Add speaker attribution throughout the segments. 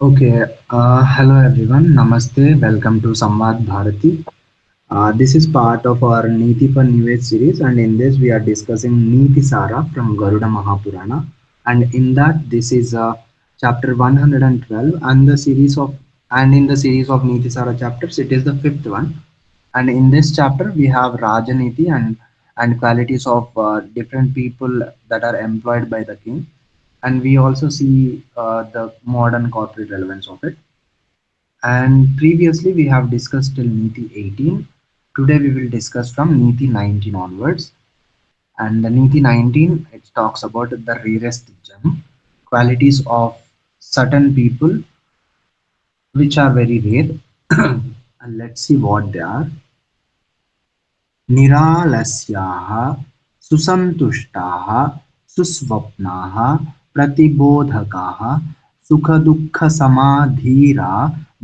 Speaker 1: Hello everyone. Namaste. Welcome to Samvad Bharati. This is part of our Niti for New Age series, and in this we are discussing Niti Sara from Garuda Mahapurana. And in that, this is chapter 112, and in the series of Niti Sara chapters, it is the fifth one. And in this chapter, we have Rajaniti and qualities of different people that are employed by the king, and we also see the modern corporate relevance of it. And previously we have discussed till Niti 18. Today we will discuss from Niti 19 onwards. And the Niti 19, it talks about the rarest gem, qualities of certain people which are very rare. And let's see what they are. निरालस्याः सुसन्तुष्टाः सुस्वप्नाः प्रतिबोधकाः सुखदुःखसमाधीरा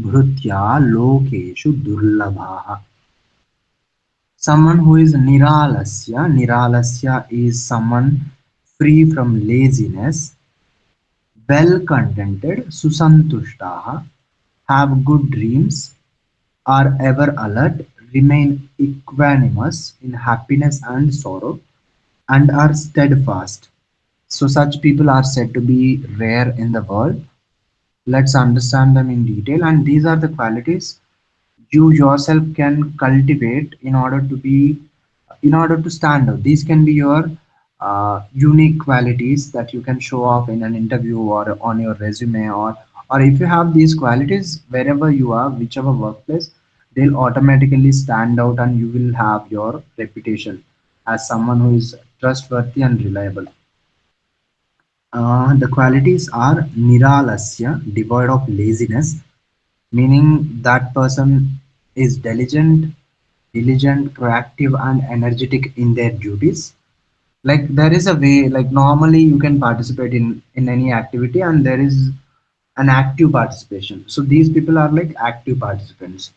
Speaker 1: भृत्या लोकेषु दुर्लभाः. Someone who is niralasya is someone free from laziness, well contented, susantushtaha, have good dreams, are ever alert, remain equanimous in happiness and sorrow, and are steadfast. So, such people are said to be rare in the world. Let's understand them in detail, and these are the qualities you yourself can cultivate in order to stand out. These can be your unique qualities that you can show off in an interview or on your resume, or if you have these qualities wherever you are, whichever workplace, they'll automatically stand out and you will have your reputation as someone who is trustworthy and reliable. The qualities are niralasya, devoid of laziness, meaning that person is diligent, proactive, and energetic in their duties. Like there is a way, like normally you can participate in any activity, and there is an active participation. So these people are like active participants.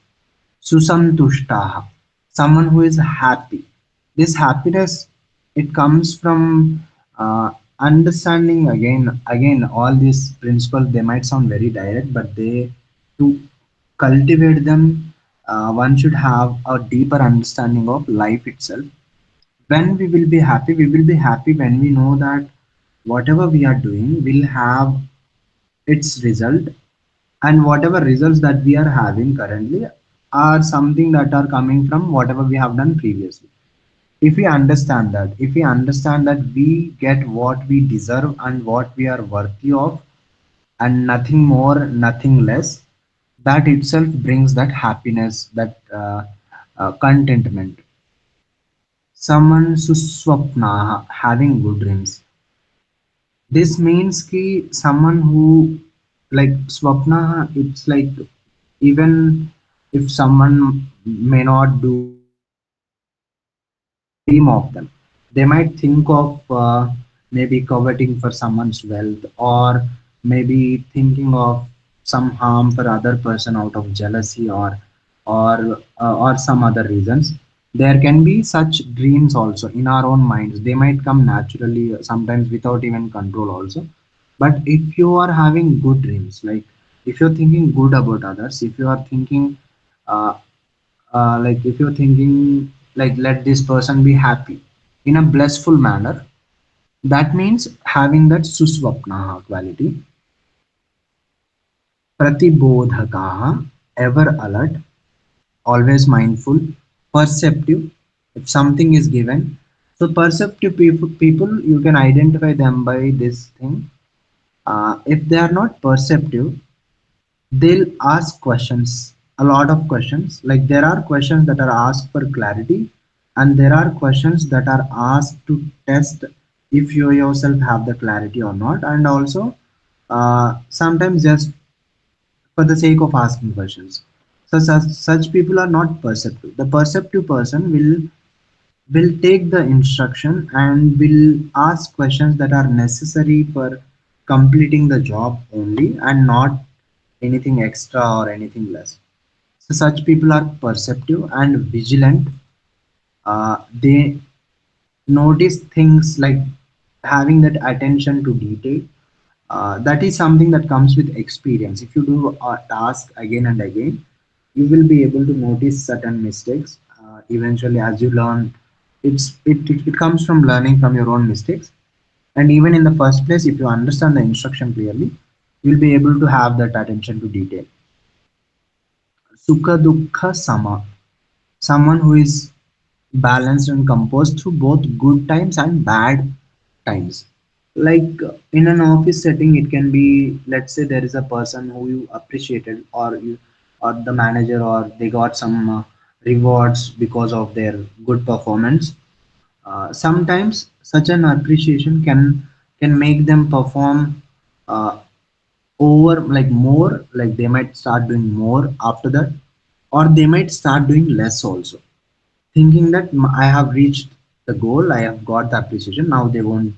Speaker 1: Susantushtaha, someone who is happy. This happiness, it comes from understanding. Again all these principles, they might sound very direct, but they, to cultivate them, one should have a deeper understanding of life itself. When we will be happy, we will be happy when we know that whatever we are doing will have its result, and whatever results that we are having currently are something that are coming from whatever we have done previously. If we understand that we get what we deserve and what we are worthy of, and nothing more, nothing less, that itself brings that happiness, that contentment. Someone suswapna, having good dreams. This means ki someone who, like swapna, it's like even if someone may not do anything, they might dream of them. They might think of maybe coveting for someone's wealth, or maybe thinking of some harm for other person out of jealousy, or some other reasons. There can be such dreams also in our own minds. They might come naturally, sometimes without even control also. But if you are having good dreams, like if you're thinking good about others, if you are thinking uh, like if you're thinking like let this person be happy in a blissful manner, that means having that suswapna quality. Pratibodhakaha, ever alert, always mindful, perceptive. If something is given, so perceptive people, you can identify them by this thing. If they are not perceptive, they'll ask questions, a lot of questions. Like there are questions that are asked for clarity, and there are questions that are asked to test if you yourself have the clarity or not. And also sometimes just for the sake of asking questions. So such people are not perceptive. The perceptive person will take the instruction and will ask questions that are necessary for completing the job only, and not anything extra or anything less. So such people are perceptive and vigilant. They notice things, like having that attention to detail. That is something that comes with experience. If you do a task again and again, you will be able to notice certain mistakes. Eventually, as you learn, it comes from learning from your own mistakes. And even in the first place, if you understand the instruction clearly, you'll be able to have that attention to detail. Sukha Dukkha Sama, someone who is balanced and composed through both good times and bad times. Like in an office setting, it can be, let's say there is a person who you appreciated, or you, or the manager, or they got some rewards because of their good performance. Sometimes such an appreciation can make them perform uh, over, like more, like they might start doing more after that, or they might start doing less also, thinking that I have reached the goal, I have got the appreciation, now they won't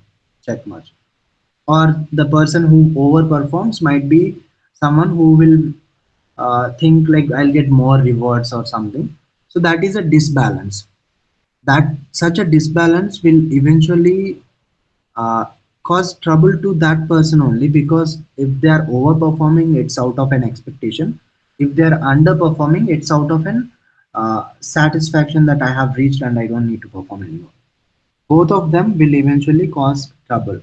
Speaker 1: check much. Or the person who overperforms might be someone who will think like I'll get more rewards or something. So that is a disbalance. That such a disbalance will eventually uh, cause trouble to that person only, because if they are overperforming, it's out of an expectation. If they are underperforming, it's out of an satisfaction that I have reached and I don't need to perform anymore. Both of them will eventually cause trouble.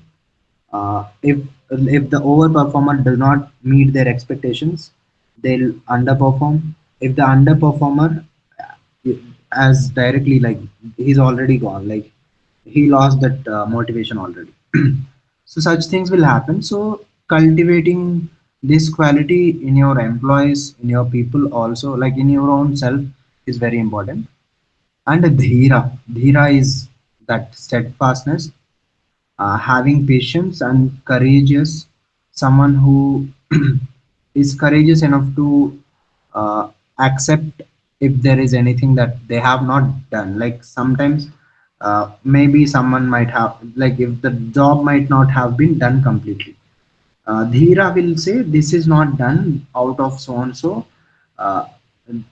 Speaker 1: If the overperformer does not meet their expectations, they'll underperform. If the underperformer, as directly, like he's already gone, like he lost that motivation already. So such things will happen. So cultivating this quality in your employees, in your people, also like in your own self, is very important. And dhira is that steadfastness, having patience and courageous, someone who is courageous enough to accept if there is anything that they have not done. Like sometimes maybe someone might have, like if the job might not have been done completely, dhira will say this is not done out of so and so, uh,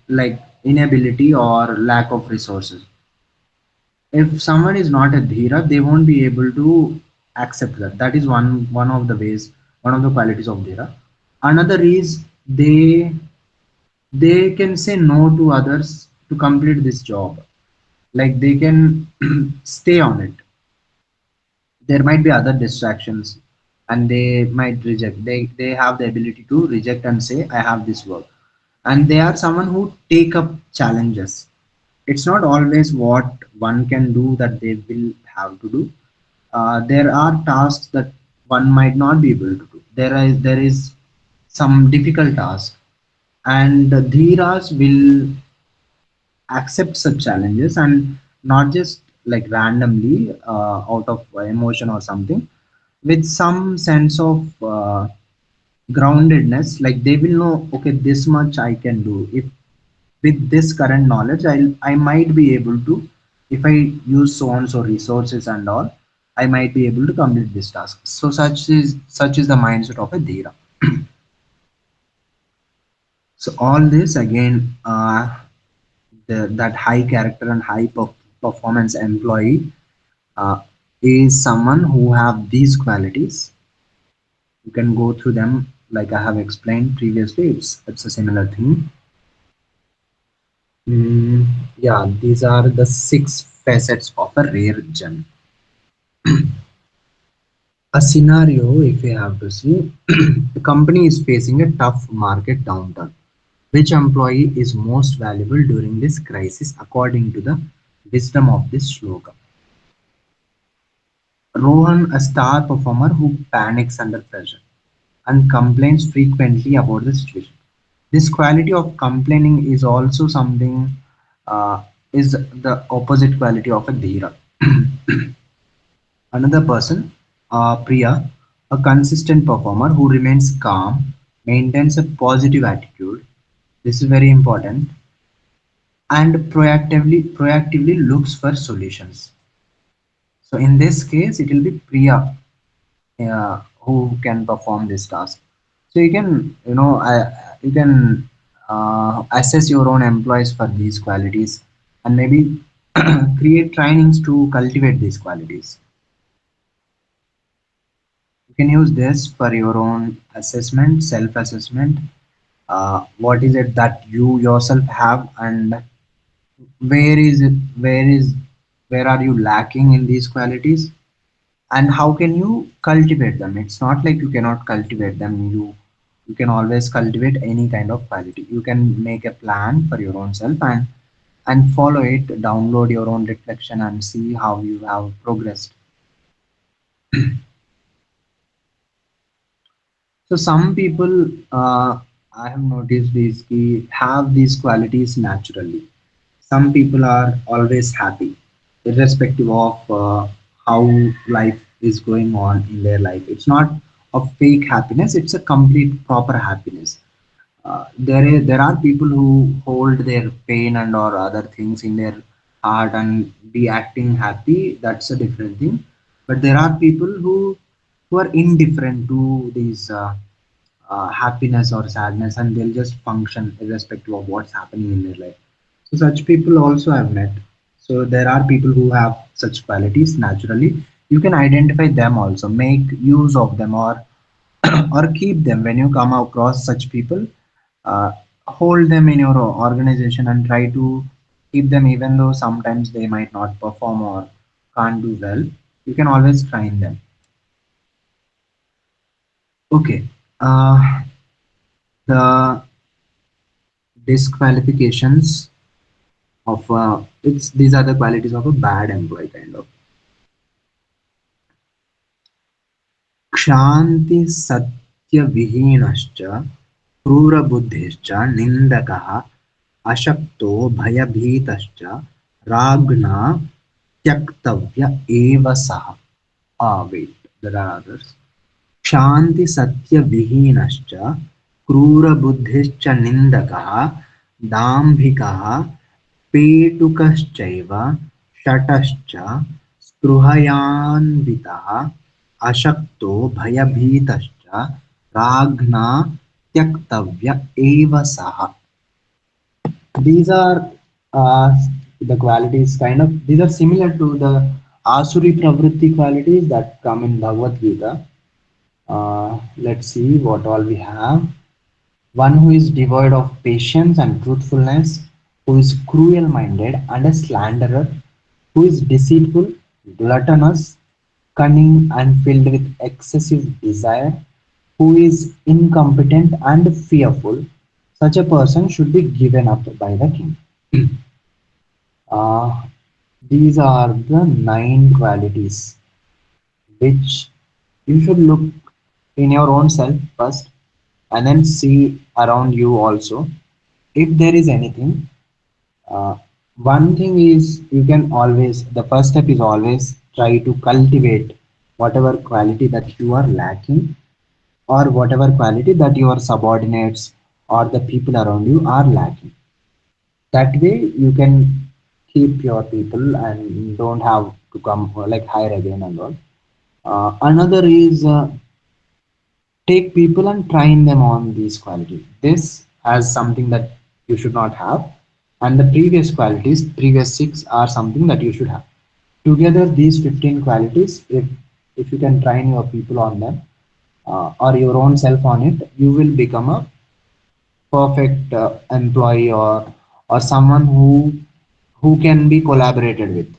Speaker 1: like inability or lack of resources. If someone is not a dhira, they won't be able to accept that. That is one of the ways, one of the qualities of dhira. Another is they can say no to others to complete this job. Like they can stay on it. There might be other distractions, and they might reject. They have the ability to reject and say I have this work. And they are someone who take up challenges. It's not always what one can do that they will have to do. There are tasks that one might not be able to do. There is some difficult task, and the dhiras will accept such challenges, and not just like randomly out of emotion or something, with some sense of groundedness. Like they will know, okay, this much I can do. If with this current knowledge, I might be able to, if I use so and so resources and all, I might be able to complete this task. So such is the mindset of a dhira. So all this again, that high character and high performance employee uh, is someone who have these qualities. You can go through them like I have explained previously. It's a similar thing. Mm, yeah, these are the six facets of a rare gem. A scenario, if we have to see, the company is facing a tough market downturn. Which employee is most valuable during this crisis according to the wisdom of this shloka? Rohan, a star performer who panics under pressure and complains frequently about the situation. This quality of complaining is also something, is the opposite quality of a dhira. Another person, Priya, a consistent performer who remains calm, maintains a positive attitude. This is very important, and proactively looks for solutions. So in this case, it will be Priya who can perform this task. So you can, you can assess your own employees for these qualities, and maybe create trainings to cultivate these qualities. You can use this for your own assessment, self assessment. What is it that you yourself have, and where is it, where are you lacking in these qualities, and how can you cultivate them? It's not like you cannot cultivate them. You can always cultivate any kind of quality. You can make a plan for your own self and follow it, download your own reflection and see how you have progressed. So some people, I have noticed these have these qualities naturally. Some people are always happy, irrespective of how life is going on in their life. It's not a fake happiness; it's a complete proper happiness. There are people who hold their pain and or other things in their heart and be acting happy. That's a different thing. But there are people who are indifferent to these happiness or sadness, and they'll just function irrespective of what's happening in their life. So such people also I've met. So there are people who have such qualities naturally. You can identify them also, make use of them, or keep them when you come across such people. uh, Hold them in your organization and try to keep them, even though sometimes they might not perform or can't do well. You can always train them. Okay. The disqualifications of it's these are the qualities of a bad employee kind of. क्षान्ति सत्य विहीनश्च क्रूरबुद्धिश्च निन्दकः अशक्तो भयभीतश्च राज्ञा त्यक्तव्य एव सः. Wait, there are others. क्षान्ति सत्य विहीनश्च क्रूरबुद्धिश्च निन्दकः दाम्भिकः पेटुकश्चैव शठश्च स्पृहयान्वितः अशक्तो भयभीतश्च राज्ञा त्यक्तव्य एव सः. These are the qualities kind of, these are similar to the asuri pravritti qualities that come in Bhagavad Gita. Let's see what all we have. One who is devoid of patience and truthfulness, who is cruel minded and a slanderer, who is deceitful, gluttonous, cunning, and filled with excessive desire, who is incompetent and fearful. Such a person should be given up by the king. Uh, these are the 9 qualities which you should look in your own self first, and then see around you also if there is anything. uh, One thing is, you can always, the first step is always try to cultivate whatever quality that you are lacking, or whatever quality that your subordinates or the people around you are lacking. That way you can keep your people and don't have to come like hire again and all. Another is, take people and train them on these qualities. This as something that you should not have, and the previous qualities, previous 6 are something that you should have. Together, these 15 qualities, if you can train your people on them, or your own self on it, you will become a perfect employee, or someone who can be collaborated with.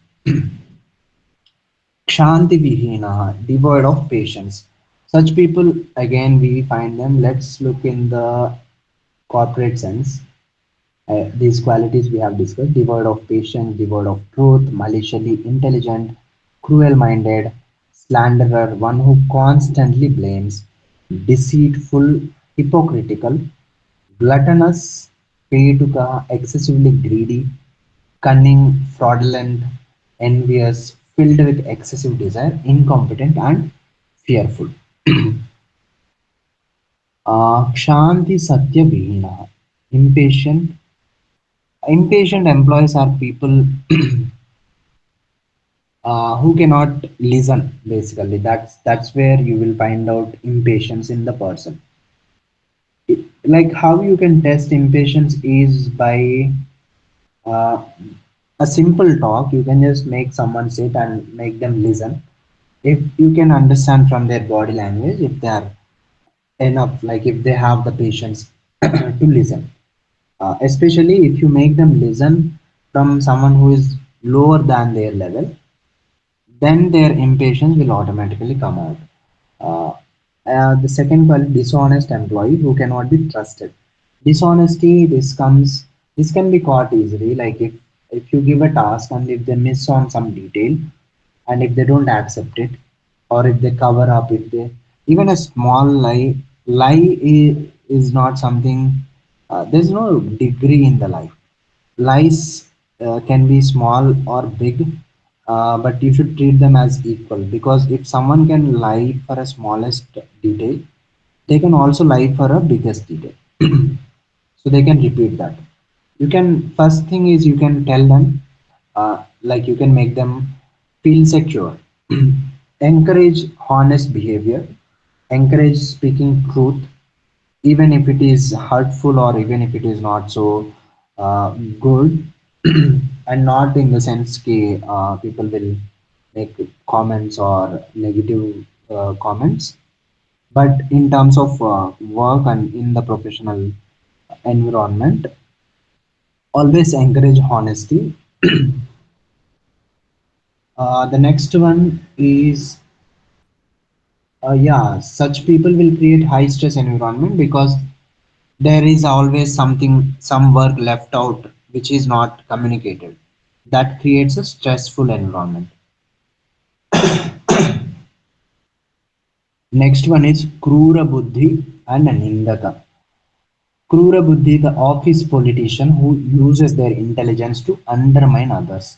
Speaker 1: Kshanti Vihina, devoid of patience. Such people, again, we find them. Let's look in the corporate sense. These qualities we have discussed: devoid of patience, devoid of truth, maliciously intelligent, cruel minded, slanderer, one who constantly blames, deceitful, hypocritical, gluttonous, petuka, excessively greedy, cunning, fraudulent, envious, filled with excessive desire, incompetent, and fearful. Kshanti Satya Vihina. Impatient. Impatient employees are people who cannot listen. Basically, that's where you will find out impatience in the person. Like how you can test impatience is by uh, a simple talk. You can just make someone sit and make them listen. if you can understand from their body language if they are enough, like if they have the patience to listen. Especially if you make them listen from someone who is lower than their level, then their impatience will automatically come out. Uh, the second one, dishonest employee who cannot be trusted. Dishonesty, this can be caught easily. Like if you give a task and if they miss on some detail, and if they don't accept it, or if they cover up, if they even a small is not something. There's no degree in the life. Lies can be small or big, but you should treat them as equal, because if someone can lie for a smallest detail, they can also lie for a biggest detail. So they can repeat that. You can, first thing is you can tell them, like you can make them feel secure. Encourage honest behavior, encourage speaking truth, even if it is hurtful or even if it is not so good. And not in the sense that people will make comments or negative comments, but in terms of work and in the professional environment, always encourage honesty. The next one is, yeah, such people will create high stress environment because there is always something, some work left out which is not communicated. That creates a stressful environment. Next one is Krura Buddhi and Nindaka. Krura Buddhi, the office politician who uses their intelligence to undermine others.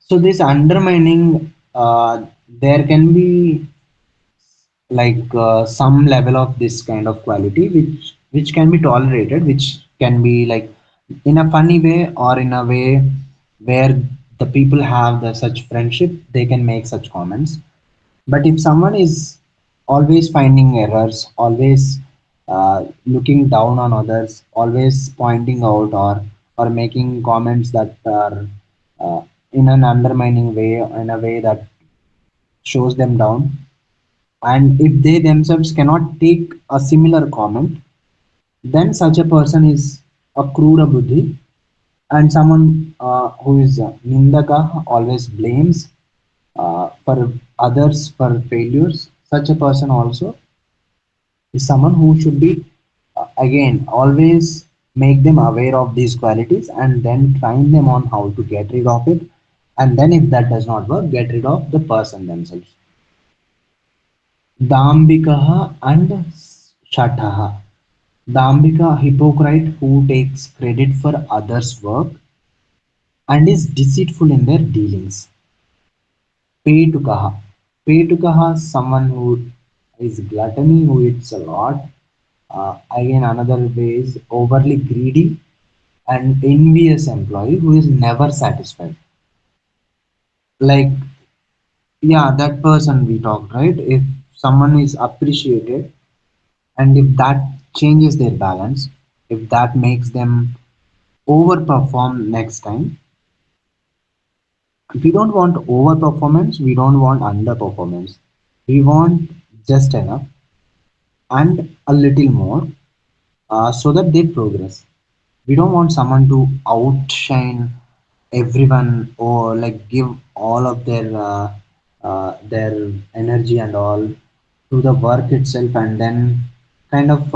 Speaker 1: So this undermining, there can be like some level of this kind of quality which can be tolerated, which can be like in a funny way or in a way where the people have the such friendship, they can make such comments. But if someone is always finding errors, always looking down on others, always pointing out or making comments that are uh, in an undermining way, in a way that shows them down, and if they themselves cannot take a similar comment, then such a person is a krura buddhi. And someone who is nindaka, always blames for others for failures. Such a person also is someone who should be, again, always make them aware of these qualities and then train them on how to get rid of it. And then if that does not work, get rid of the person themselves. Dambikaha and Shataha. Dambika, hypocrite who takes credit for others' work and is deceitful in their dealings. Petukaha. Petukaha, someone who is gluttony, who eats a lot. Again, another way is overly greedy and envious employee who is never satisfied. Like, yeah, that person we talked, right? If someone is appreciated, and if that changes their balance, if that makes them overperform next time, we don't want overperformance, we don't want underperformance. We want just enough and a little more, so that they progress. We don't want someone to outshine everyone or like give all of their energy and all to the work itself, and then kind of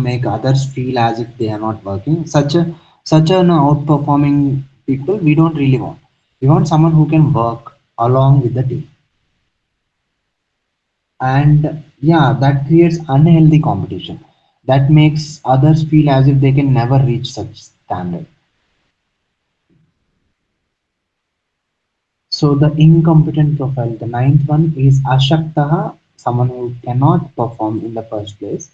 Speaker 1: make others feel as if they are not working. Such an outperforming people we don't really want. We want someone who can work along with the team. And yeah, that creates unhealthy competition that makes others feel as if they can never reach such standard. So the incompetent profile, the ninth one is ashaktaha, someone who cannot perform in the first place,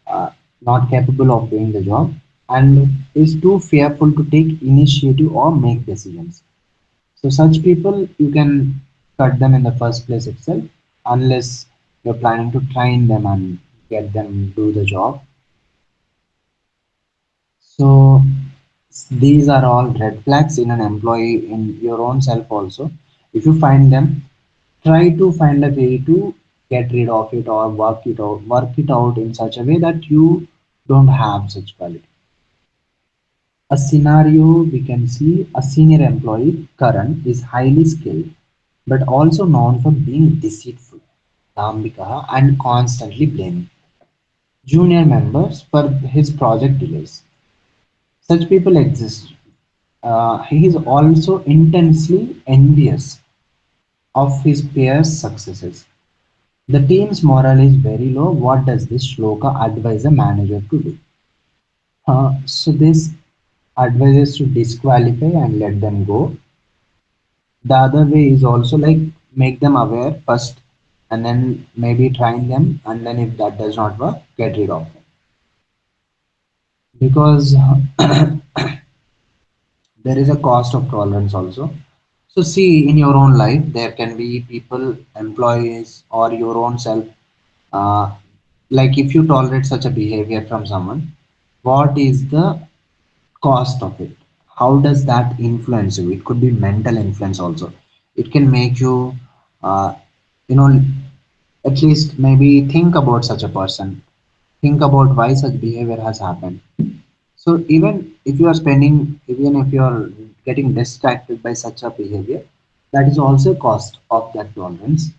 Speaker 1: uh, not capable of doing the job, and is too fearful to take initiative or make decisions. So such people, you can cut them in the first place itself, unless you're planning to train them and get them do the job. So these are all red flags in an employee, in your own self also. If you find them, try to find a way to get rid of it or work it out in such a way that you don't have such quality. A scenario we can see: a senior employee, Karan, is highly skilled but also known for being deceitful, Dambika, and constantly blaming junior members for his project delays. Such people exist. He is also intensely envious of his peers' successes. The team's morale is very low. What does this shloka advise a manager to do? So this advises to disqualify and let them go. The other way is also like make them aware first and then maybe train them, and then if that does not work, get rid of them. Because there is a cost of tolerance also. So see, in your own life there can be people, employees or your own self, uh, like if you tolerate such a behavior from someone, what is the cost of it? How does that influence you? It could be mental influence also. It can make you uh, you know at least maybe think about such a person, think about why such behavior has happened. So even if you are getting distracted by such a behavior, that is also a cost of that tolerance.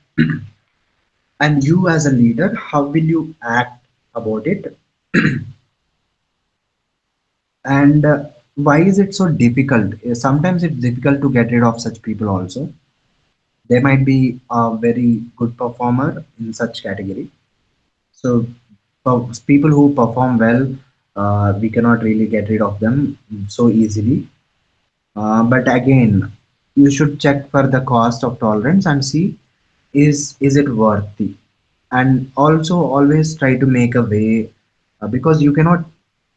Speaker 1: And you as a leader, how will you act about it? And why is it so difficult? Sometimes it's difficult to get rid of such people also. They might be a very good performer in such category. So people who perform well, we cannot really get rid of them so easily. But again, you should check for the cost of tolerance and see is it worthy. And also always try to make a way, because you cannot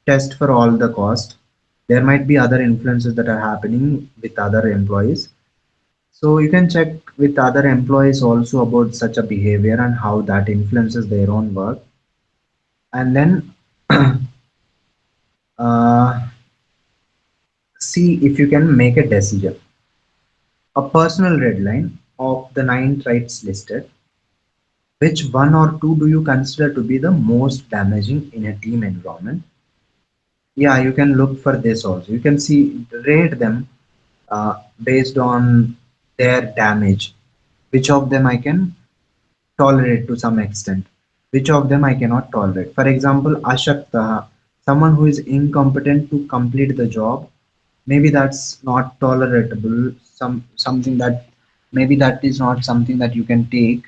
Speaker 1: test for all the cost. There might be other influences that are happening with other employees. So you can check with other employees also about such a behavior and how that influences their own work. And then uh, see if you can make a decision. A personal red line of the nine traits listed, which one or two do you consider to be the most damaging in a team environment? Yeah, you can look for this also. You can see, rate them based on their damage. Which of them I can tolerate to some extent, which of them I cannot tolerate. For example, Ashakta, someone who is incompetent to complete the job, maybe that's not tolerable. Something that maybe that is not something that you can take.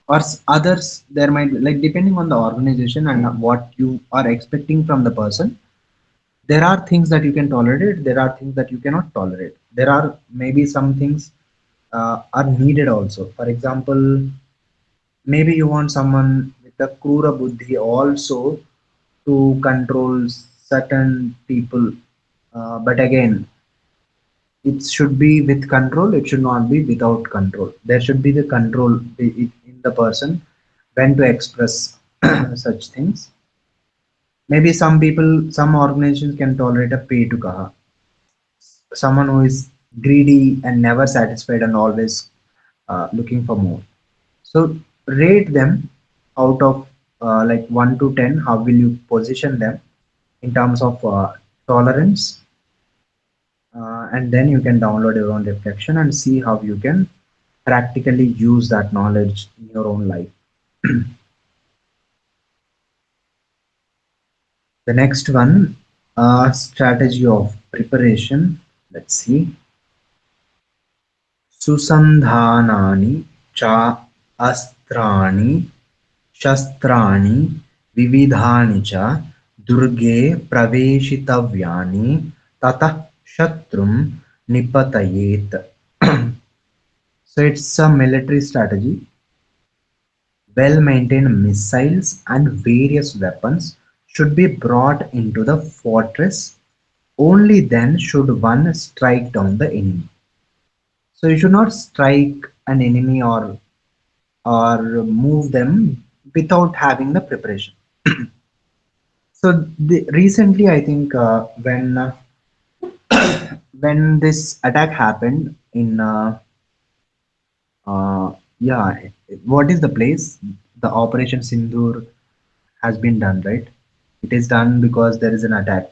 Speaker 1: Or others, there might be, like depending on the organization and what you are expecting from the person, there are things that you can tolerate, there are things that you cannot tolerate. There are maybe some things are needed also. For example, maybe you want someone with a krura buddhi also to control certain people, but again, it should be with control, it should not be without control. There should be the control in the person when to express such things. Maybe some people, some organizations can tolerate a pay to kaha, someone who is greedy and never satisfied and always looking for more. So rate them out of like 1 to 10. How will you position them in terms of tolerance? And then you can download your own reflection and see how you can practically use that knowledge in your own life. The next one, strategy of preparation. Let's see. सुसन्धानानि च अस्त्राणि शस्त्राणि विविधानि च दुर्गे प्रवेशितव्यानि ततः शत्रुं निपतयेत्. So it's a military strategy. Well-maintained missiles and various weapons should be brought into the fortress. Only then should one strike down the enemy. So you should not strike an enemy or move them without having the preparation. So recently, I think when this attack happened in Yeah, what is the place? The Operation Sindoor has been done, right? It is done because there is an attack.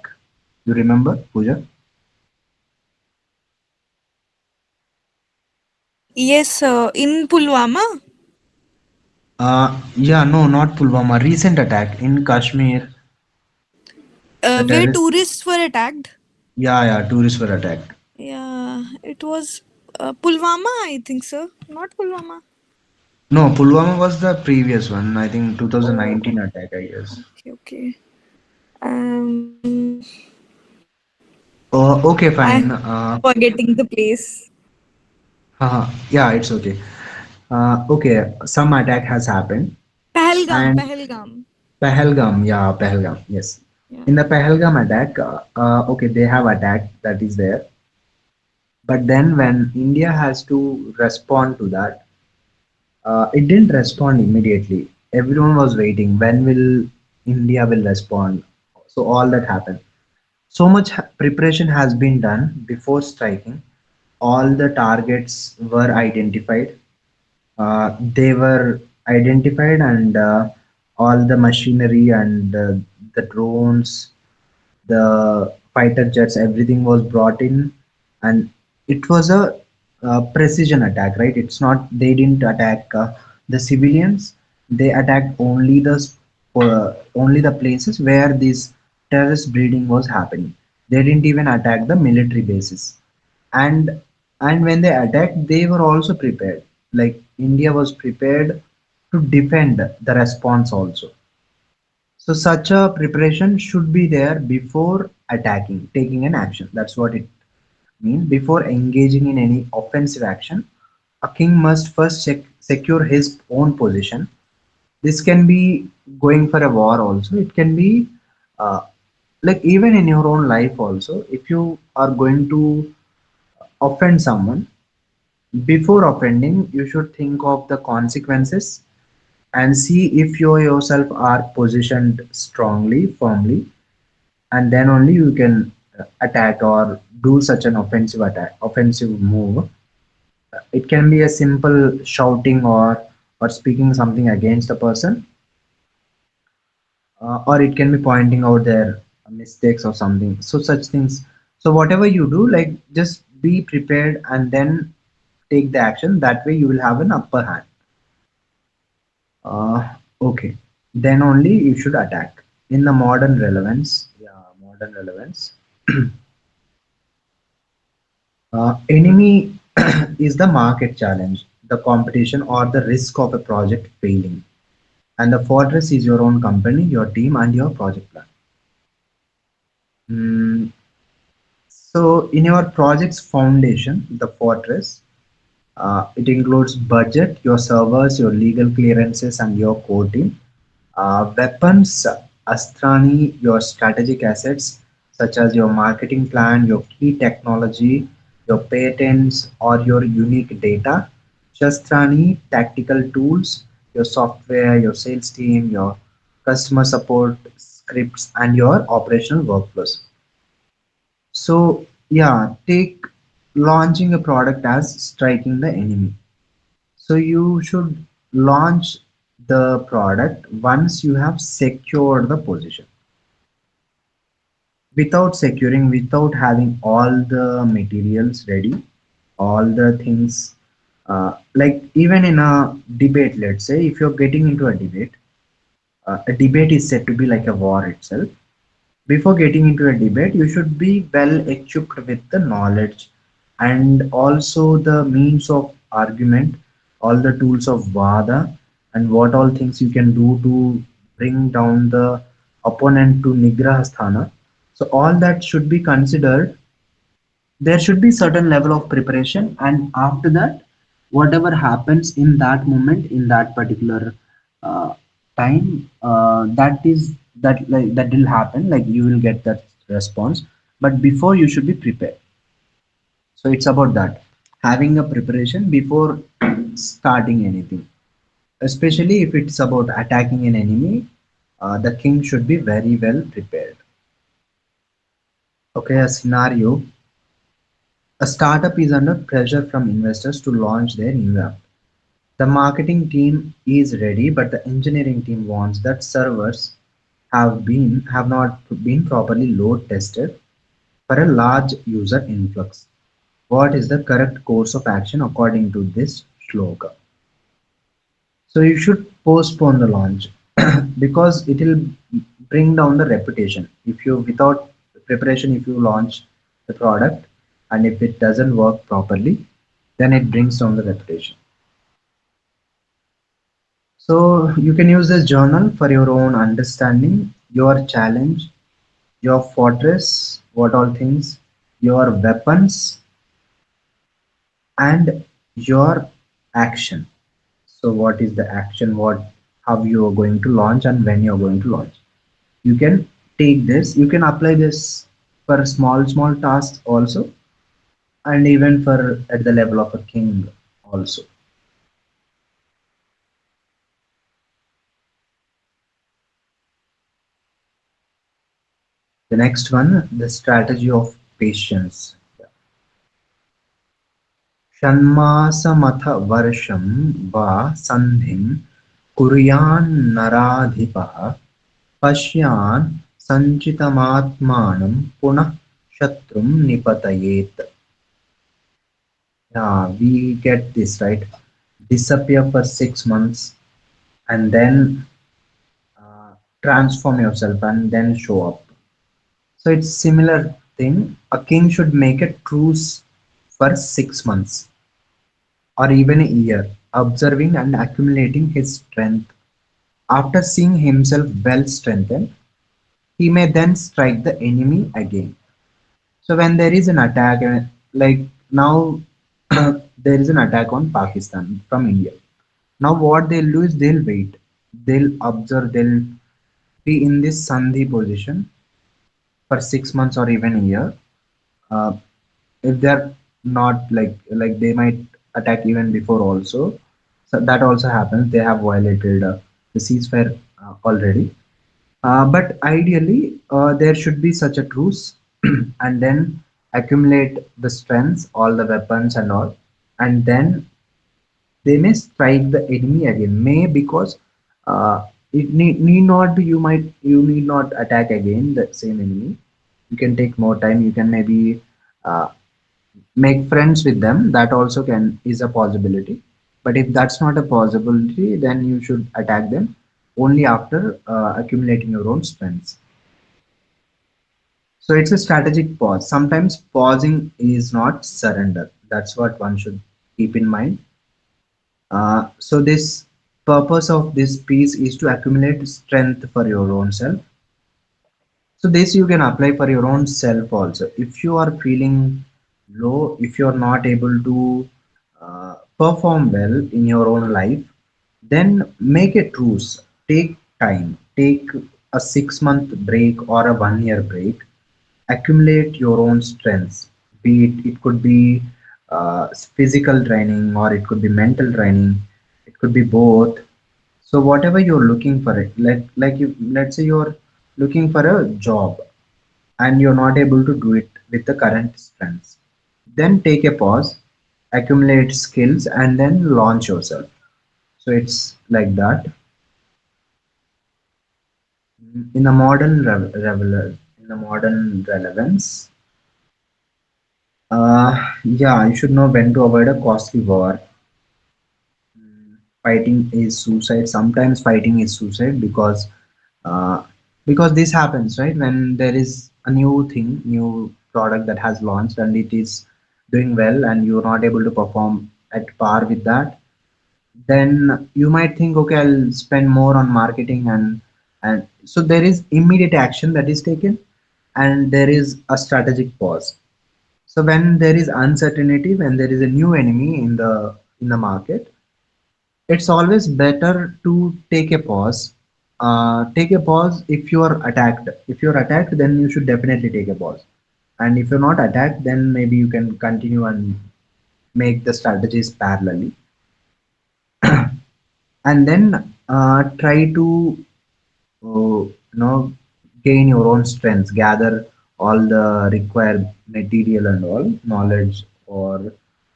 Speaker 1: You remember, Pooja?
Speaker 2: Yes, in Pulwama,
Speaker 1: Yeah, no, not Pulwama. Recent attack in Kashmir. The
Speaker 2: where
Speaker 1: terrorist.
Speaker 2: tourists were attacked.
Speaker 1: Yeah, yeah, tourists were attacked.
Speaker 2: Yeah, it was Pulwama, I think so. Not Pulwama.
Speaker 1: No, Pulwama was the previous one. I think
Speaker 2: Oh,
Speaker 1: 2019 attack, I guess.
Speaker 2: okay, okay. Um,
Speaker 1: Okay,
Speaker 2: I'm
Speaker 1: fine.
Speaker 2: forgetting the place.
Speaker 1: Yeah, it's okay. Okay, some attack has happened,
Speaker 2: Pahalgam,
Speaker 1: and
Speaker 2: Pahalgam.
Speaker 1: Pahalgam, yeah, Pahalgam, yes.
Speaker 2: Yeah.
Speaker 1: In the Pahalgam attack, okay, they have attacked, that is there. But then when India has to respond to that, it didn't respond immediately. Everyone was waiting. When will India will respond? So all that happened. So much preparation has been done before striking. All the targets were identified. They were identified, and all the machinery and the drones, the fighter jets, everything was brought in, and it was a precision attack, right? It's not, they didn't attack the civilians. They attacked only the places where this terrorist breeding was happening. They didn't even attack the military bases. And and when they attacked, they were also prepared. Like, India was prepared to defend the response also. So such a preparation should be there before attacking, taking an action. That's what it means. Before engaging in any offensive action, a king must first secure his own position. This can be going for a war also. It can be uh, like even in your own life also. If you are going to offend someone, before offending, you should think of the consequences and see if you yourself are positioned strongly, firmly, and then only you can attack or do such an offensive move. It can be a simple shouting or speaking something against a person, or it can be pointing out their mistakes or something. So such things. So whatever you do, like, just be prepared and then take the action. That way you will have an upper hand. Okay, then only you should attack. In the modern relevance, yeah, modern relevance. Enemy is the market challenge, the competition, or the risk of a project failing. And the fortress is your own company, your team, and your project plan. Mm, so, in your project's foundation, the fortress, it includes budget, your servers, your legal clearances, and your core team. Weapons, Astrani, your strategic assets, such as your marketing plan, your key technology, your patents, or your unique data. Shastrani, tactical tools, your software, your sales team, your customer support scripts, and your operational workflows. So, yeah, take launching a product as striking the enemy. So you should launch the product once you have secured the position. Without securing, without having all the materials ready, all the things, like even in a debate, let's say if you're getting into a debate is said to be like a war itself. Before getting into a debate, you should be well equipped with the knowledge and also the means of argument, all the tools of Vada, and what all things you can do to bring down the opponent to Nigraha Sthana. So, all that should be considered. There should be certain level of preparation, and after that, whatever happens in that moment, in that particular uh, time, that will happen. Like, you will get that response, but before, you should be prepared. So it's about that, having a preparation before starting anything, especially if it's about attacking an enemy. The king should be very well prepared. Okay, a scenario: a startup is under pressure from investors to launch their new app. The marketing team is ready, but the engineering team wants that servers have not been properly load tested for a large user influx. What is the correct course of action according to this shloka? So you should postpone the launch because it will bring down the reputation. If you without preparation, if you launch the product and if it doesn't work properly, then it brings down the reputation. So you can use this journal for your own understanding, your challenge, your fortress, what all things, your weapons, and your action. So what is the action? How you are going to launch and when you are going to launch? You can take this. You can apply this for small tasks also, and even for at the level of a king also. The next one, the strategy of patience. षण्मासमथ वर्षं वा सन्धिं कुर्यान्नराधिपः पश्यान् सञ्चितमात्मानं पुनः शत्रुं निपतयेत्. Yeah, we get this right. Disappear for 6 months and then transform yourself and then show up. So it's similar thing. A king should make a truce for 6 months or even a year, observing and accumulating his strength. After seeing himself well strengthened, he may then strike the enemy again. So when there is an attack, like now there is an attack on Pakistan from India. Now what they'll do is they'll wait, they'll observe, they'll be in this Sandhi position for 6 months or even a year. Uh, if they're not like they might attack even before also. So that also happens. They have violated the ceasefire already. But ideally, there should be such a truce, and then accumulate the strengths, all the weapons and all, and then they may strike the enemy again. May because it need not you need not attack again the same enemy. You can take more time. You can maybe uh, make friends with them. That also can is a possibility. But if that's not a possibility, then you should attack them only after accumulating your own strengths. So it's a strategic pause. Sometimes pausing is not surrender. That's what one should keep in mind. So this purpose of this piece is to accumulate strength for your own self. So this you can apply for your own self also. If you are feeling low, if you are not able to perform well in your own life, then make a truce. Take time. Take a 6 month break or a 1 year break. Accumulate your own strengths. Be it could be physical training or it could be mental training. It could be both. So whatever you're looking for it, like you let's say you're looking for a job and you're not able to do it with the current strengths, then take a pause, accumulate skills, and then launch yourself. So it's like that. In a in a modern relevance, yeah, you should know when to avoid a costly war. Fighting is suicide. Sometimes fighting is suicide uh, because this happens right when there is a new product that has launched and it is doing well and you're not able to perform at par with that. Then you might think, okay, I'll spend more on marketing and so there is immediate action that is taken and there is a strategic pause. So when there is uncertainty, when there is a new enemy in the market, it's always better to take a pause. Take a pause if you are attacked. If you're attacked, then you should definitely take a pause. And if you're not attacked, then maybe you can continue and make the strategies parallelly. And then try to gain your own strengths, gather all the required material and all knowledge or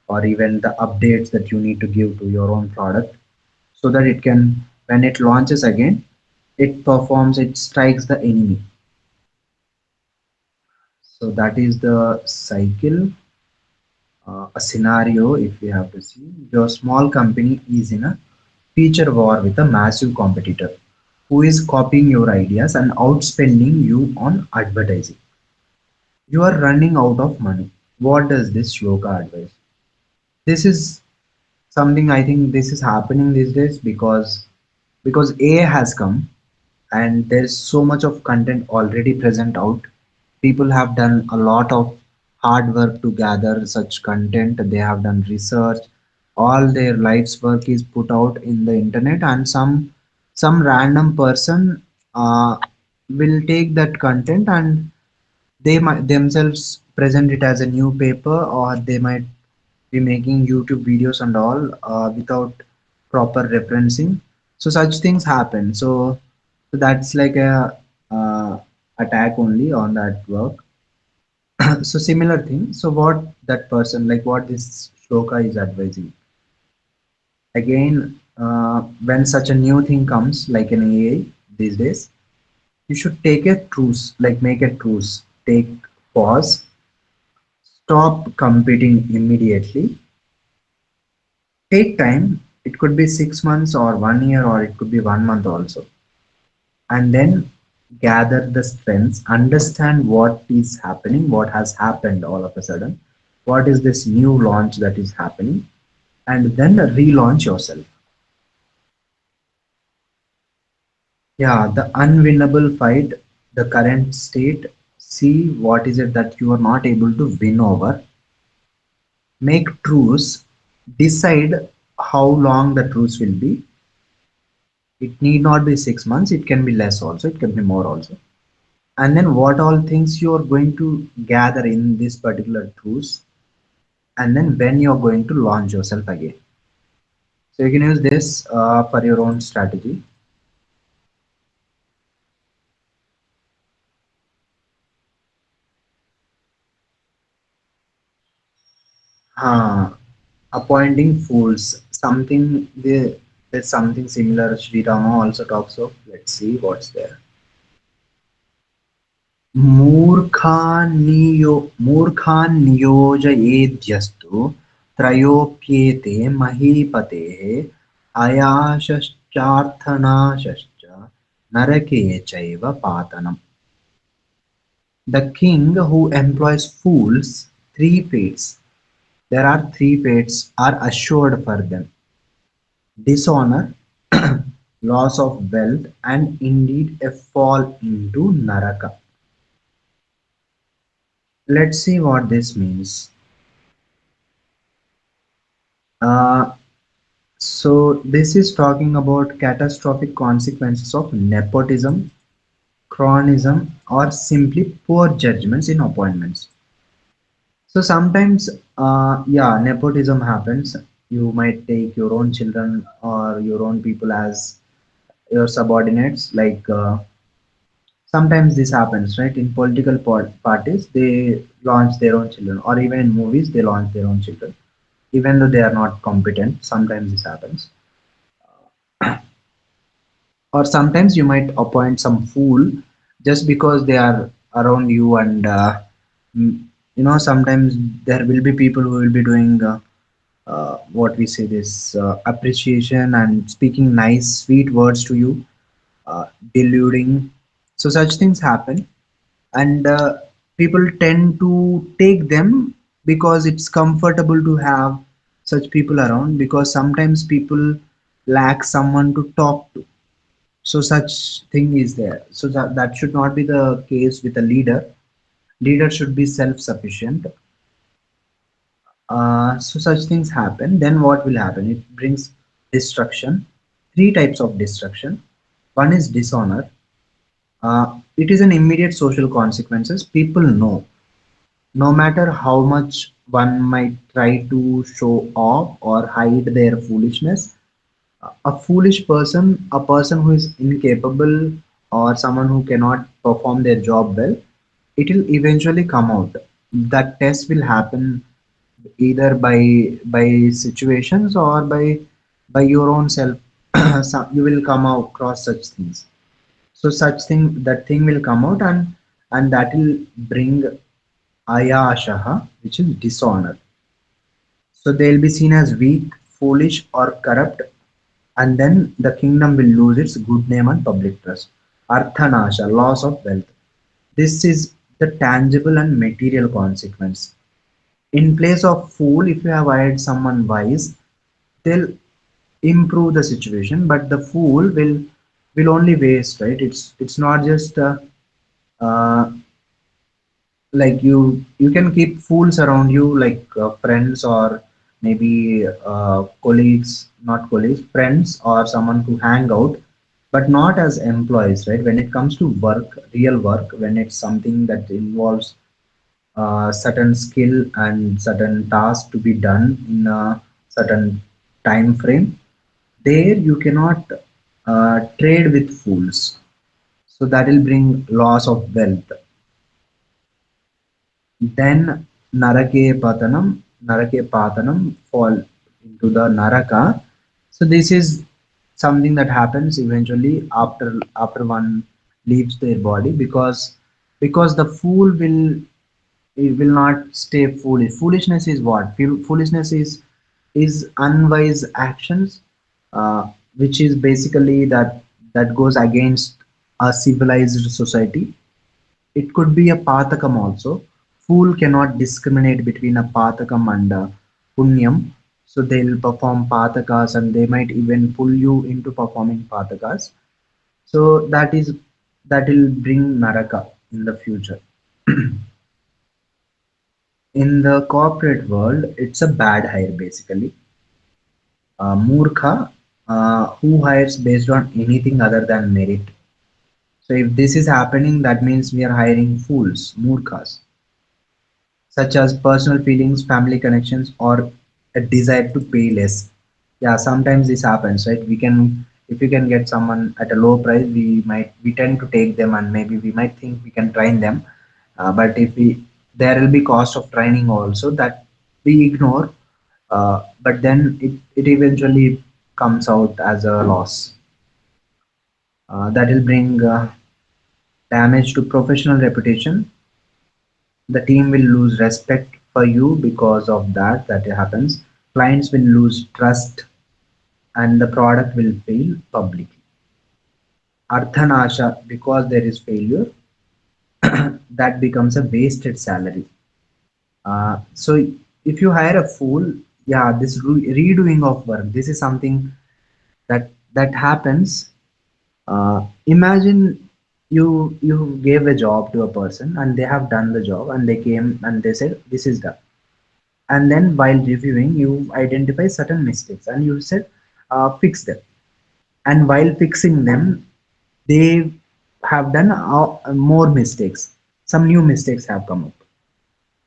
Speaker 1: or even the updates that you need to give to your own product, so that it can, when it launches again, it performs, it strikes the enemy. So that is the cycle. A scenario, if we have to see, your small company is in a feature war with a massive competitor who is copying your ideas and outspending you on advertising. You are running out of money. What does this shloka advise? This is something, I think this is happening these days because AI has come and there's so much of content already present out. People have done a lot of hard work to gather such content. They have done research. All their life's work is put out in the internet, and some random person will take that content and they might themselves present it as a new paper, or they might be making YouTube videos and all without proper referencing. So such things happen. So that's like a attack only on that work. So similar thing. So what that person, like what this shloka is advising. Again, when such a new thing comes, like an AI these days, you should take a truce, like make a truce, take pause, stop competing immediately, take time. It could be 6 months or 1 year, or it could be 1 month also, and then gather the strengths, understand what is happening, what has happened all of a sudden, what is this new launch that is happening, and then relaunch yourself. Yeah, the unwinnable fight, the current state, see what is it that you are not able to win over, make truce, decide how long the truce will be. It need not be 6 months, it can be less also, it can be more also. And then what all things you are going to gather in this particular truce, and then when you're going to launch yourself again. So you can use this for your own strategy. Appointing fools, something there's something similar Sri Rama also talks of. Let's see what's there. मूर्खान् नियोजयेद्यस्तु त्रयोप्येते महीपतेः अयाश्चार्थनाशश्च नरके चैव पातनम्. The king who employs fools, three fates. There are three fates are assured for them: dishonor, loss of wealth, and indeed a fall into Naraka. Let's see what this means. Uh, so, this is talking about catastrophic consequences of nepotism, cronyism, or simply poor judgments in appointments. So, sometimes, yeah, nepotism happens. You might take your own children or your own people as your subordinates. Like, sometimes this happens, right? In political parties, they launch their own children, or even in movies, they launch their own children, even though they are not competent. Sometimes this happens. Or sometimes you might appoint some fool just because they are around you, and mm, sometimes there will be people who will be doing what we say this appreciation and speaking nice, sweet words to you, deluding. So such things happen, and people tend to take them because it's comfortable to have such people around, because sometimes people lack someone to talk to. So such thing is there. So that should not be the case with a leader. Leader should be self-sufficient. So such things happen. Then what will happen? It brings destruction. Three types of destruction. One is dishonor. It is an immediate social consequences. People know, no matter how much one might try to show off or hide their foolishness, a foolish person, a person who is incapable, or someone who cannot perform their job well, it will eventually come out. That test will happen either by situations or by your own self. You will come across such things. So such thing, that thing will come out, and that will bring ayashaha, which is dishonor. So they'll be seen as weak, foolish, or corrupt, and then the kingdom will lose its good name and public trust. Arthanasha, loss of wealth. This is the tangible and material consequence. In place of fool, if you have hired someone wise, they'll improve the situation, but the fool will only waste, right? It's not just uh, like you can keep fools around you, like friends, or maybe colleagues, not colleagues, friends, or someone to hang out, but not as employees, right? When it comes to work, real work, when it's something that involves certain skill and certain task to be done in a certain time frame, there you cannot trade with fools. So that will bring loss of wealth. Then Narake Patanam, fall into the Naraka. So this is something that happens eventually after one leaves their body, because the fool will not stay foolish. Foolishness is what? Foolishness is unwise actions, which is basically that goes against a civilized society. It could be a pathakam also. Fool cannot discriminate between a pathakam and a punyam. So they'll perform pathakas, and they might even pull you into performing pathakas. So that will bring naraka in the future. In the corporate world, it's a bad hire basically. Murkha, who hires based on anything other than merit. So if this is happening, that means we are hiring fools, murkhas, such as personal feelings, family connections, or a desire to pay less. Yeah, sometimes this happens, right? If we can get someone at a low price, we tend to take them, and maybe we might think we can train them. But if we there will be cost of training also that we ignore, but then it eventually comes out as a loss. That will bring damage to professional reputation. The team will lose respect for you because of that happens. Clients will lose trust, and the product will fail publicly. Arthanasha, because there is failure, that becomes a wasted salary. So if you hire a fool, yeah, this redoing of work, this is something that happens. Imagine you gave a job to a person, and they have done the job, and they came and they said this is done. And then while reviewing, you identify certain mistakes, and you said fix them. And while fixing them, they have done more mistakes. Some new mistakes have come up,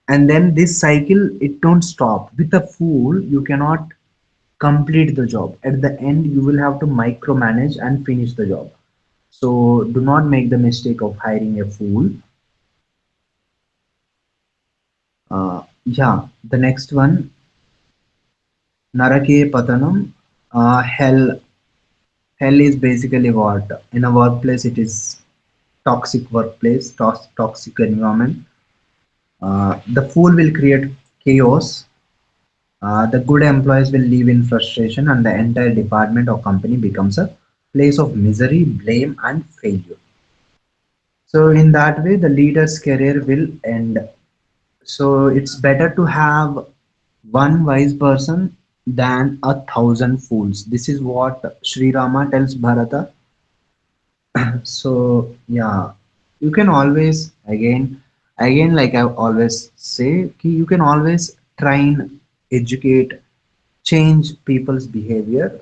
Speaker 1: and then this cycle, it don't stop. With a fool, you cannot complete the job. At the end, you will have to micromanage and finish the job. So do not make the mistake of hiring a fool. Yeah, the next one, Narake Patanam, hell. Hell is basically what? In a workplace, it is toxic workplace, toxic environment. The fool will create chaos. The good employees will live in frustration, and the entire department or company becomes a place of misery, blame, and failure. So, in that way, the leader's career will end. So, it's better to have one wise person than a thousand fools. This is what Sri Rama tells Bharata. So yeah, you can always again like I always say, you can always train, educate, change people's behavior.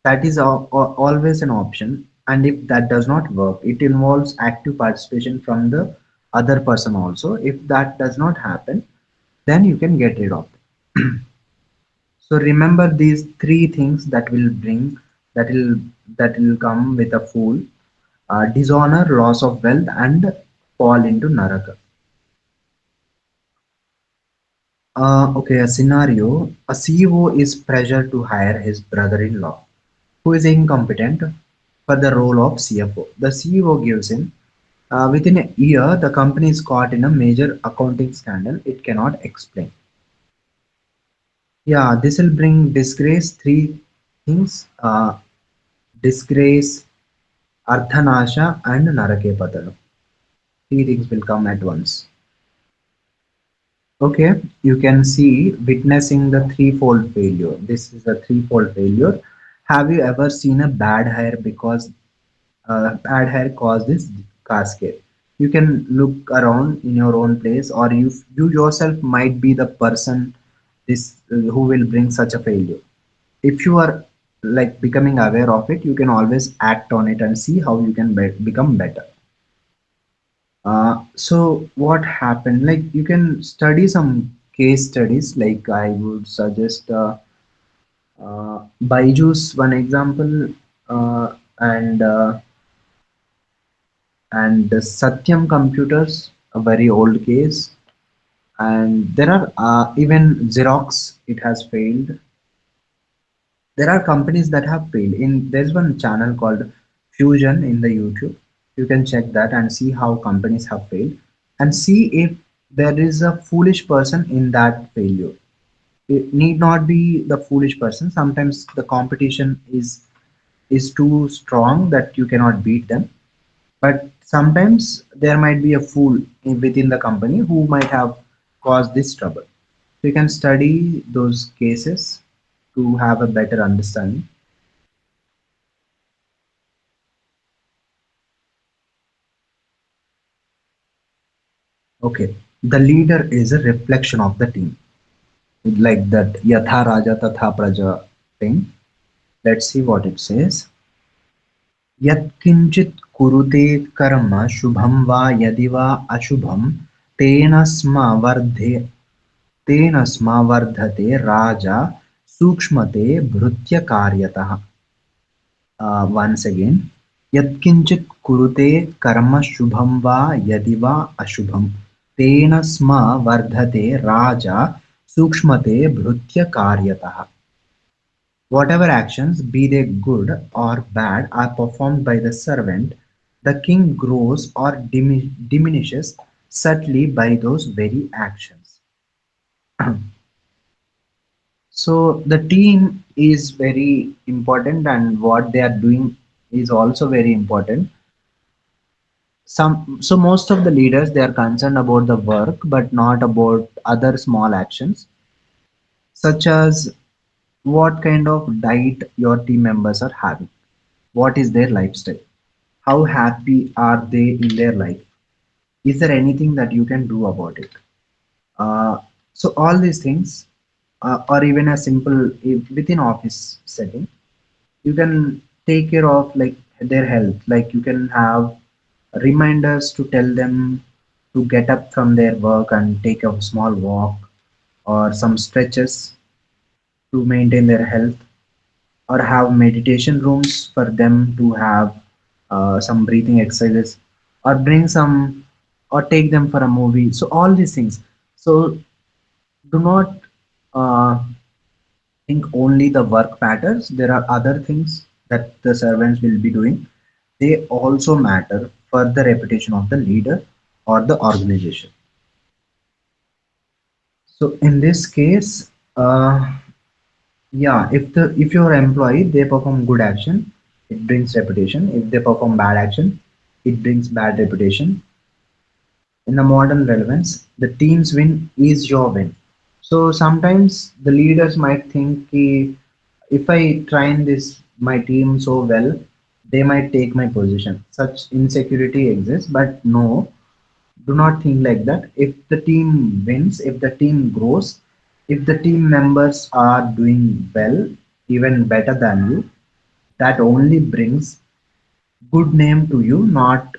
Speaker 1: That is always an option. And if that does not work, it involves active participation from the other person also. If that does not happen, then you can get rid of it. So remember these three things that will that will come with a fool: dishonor, loss of wealth, and fall into naraka. Okay, a scenario. A CEO is pressured to hire his brother-in-law, who is incompetent, for the role of CFO. The CEO gives in. Within a year, the company is caught in a major accounting scandal it cannot explain. Yeah, this will bring disgrace. Three things: disgrace, Ardhanasha, and Narake Patalu. Three things will come at once. Okay, you can see witnessing the threefold failure. This is a threefold failure. Have you ever seen a bad hair because bad hair caused this cascade? You can look around in your own place, or you yourself might be the person this who will bring such a failure. If you are like becoming aware of it, you can always act on it and see how you can become better. So what happened? Like you can study some case studies. Like I would suggest Byju's one example, and the Satyam computers, a very old case. And there are even Xerox. It has failed. There are companies that have failed. In there's one channel called Fusion in the YouTube. You can check that and see how companies have failed, and see if there is a foolish person in that failure. It need not be the foolish person. Sometimes the competition is too strong that you cannot beat them. But sometimes there might be a fool within the company who might have caused this trouble. So you can study those cases to have a better understanding. Okay, the leader is a reflection of the team, like that Yatha Raja Tatha Praja thing. Let's see what it says. यत्किञ्चित् कुरुते कर्म शुभं वा यदि वा अशुभं तेन स्म वर्धे तेन स्म वर्धते राजा सूक्ष्मते भृत्यकार्यतः. Once again, यत्किञ्चित् कुरुते कर्म शुभं वा यदि वा अशुभं तेन स्म वर्धते राजा सूक्ष्मते भृत्यकार्यतः. Whatever actions, be they good or bad, are performed by the servant, the king grows or diminishes subtly by those very actions. So the team is very important, and what they are doing is also very important. So most of the leaders, they are concerned about the work but not about other small actions, such as what kind of diet your team members are having, what is their lifestyle, how happy are they in their life, is there anything that you can do about it. So all these things, or even a simple within office setting, you can take care of like their health. Like you can have reminders to tell them to get up from their work and take a small walk, or some stretches to maintain their health, or have meditation rooms for them to have some breathing exercises, or bring some, or take them for a movie. So all these things. So do not uh, think only the work matters. There are other things that the servants will be doing. They also matter for the reputation of the leader or the organization. So in this case, yeah, if your employee they perform good action, it brings reputation. If they perform bad action, it brings bad reputation. In the modern relevance, the team's win is your win. So sometimes the leaders might think ki, if I train this my team so well, they might take my position. Such insecurity exists, but no, do not think like that. If the team wins, if the team grows, if the team members are doing well, even better than you, that only brings good name to you. Not,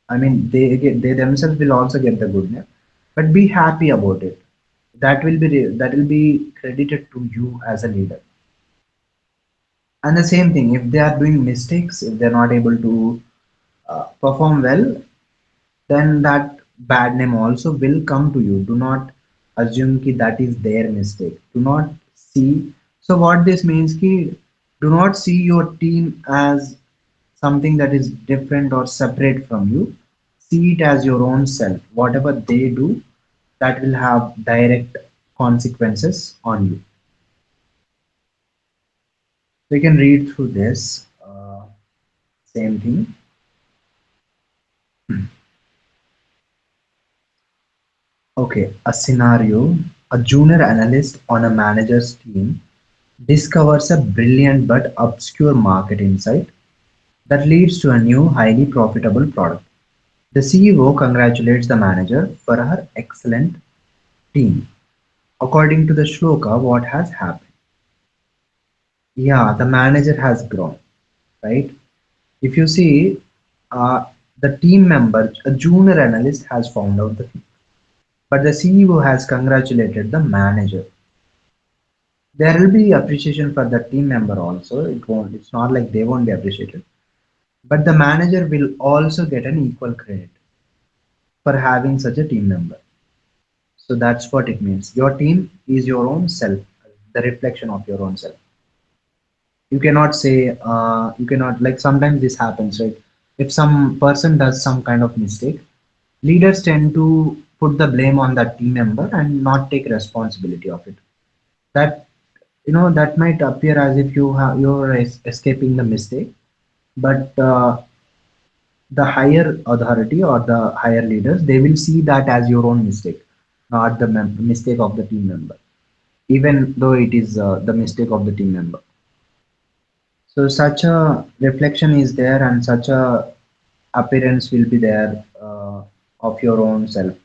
Speaker 1: I mean, they themselves will also get the good name, but be happy about it. That will be credited to you as a leader. And the same thing, if they are doing mistakes, if they're not able to perform well, then that bad name also will come to you. Do not assume ki that is their mistake. Do not see. So what this means ki, do not see your team as something that is different or separate from you. See it as your own self. Whatever they do, that will have direct consequences on you. We can read through this same thing. Okay, a scenario. A junior analyst on a manager's team discovers a brilliant but obscure market insight that leads to a new, highly profitable product. The CEO congratulates the manager for her excellent team. According to the shloka, what has happened? Yeah, the manager has grown, right? If you see, uh, the team member, a junior analyst has found out the thing, but the CEO has congratulated the manager. There will be appreciation for the team member also. It's not like they won't be appreciated, but the manager will also get an equal credit for having such a team member. So that's what it means. Your team is your own self, the reflection of your own self. You cannot say, you cannot, like sometimes this happens, right? If some person does some kind of mistake, leaders tend to put the blame on that team member and not take responsibility of it. That, that might appear as if you're escaping the mistake, but the higher authority or the higher leaders, they will see that as your own mistake, not the mistake of the team member, even though it is the mistake of the team member. So such a reflection is there, and such a appearance will be there of your own self.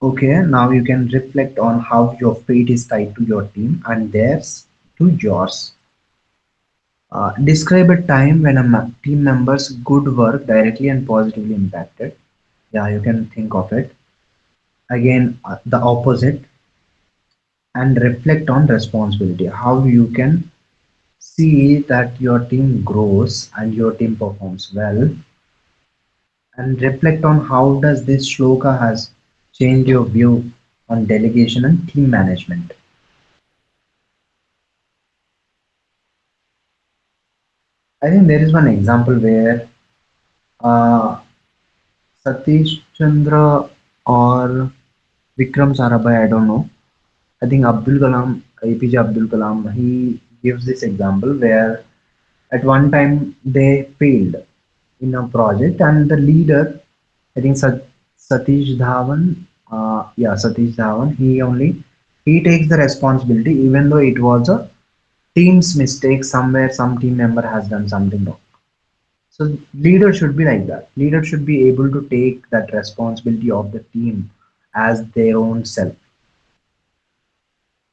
Speaker 1: Okay, now you can reflect on how your fate is tied to your team and theirs to yours. Describe a time when a team member's good work directly and positively impacted. Yeah, you can think of it. Again, the opposite, and reflect on responsibility. How you can see that your team grows and your team performs well, and reflect on how does this shloka has changed your view on delegation and team management. I think there is one example where uh, Satish Chandra or Vikram Sarabhai, I don't know. I think Abdul Kalam, APJ Abdul Kalam, he gives this example where at one time they failed in a project, and the leader, I think Satish Dhawan, Satish Dhawan, he takes the responsibility even though it was a team's mistake. Somewhere some team member has done something wrong. So leader should be like that. Leader should be able to take that responsibility of the team as their own self.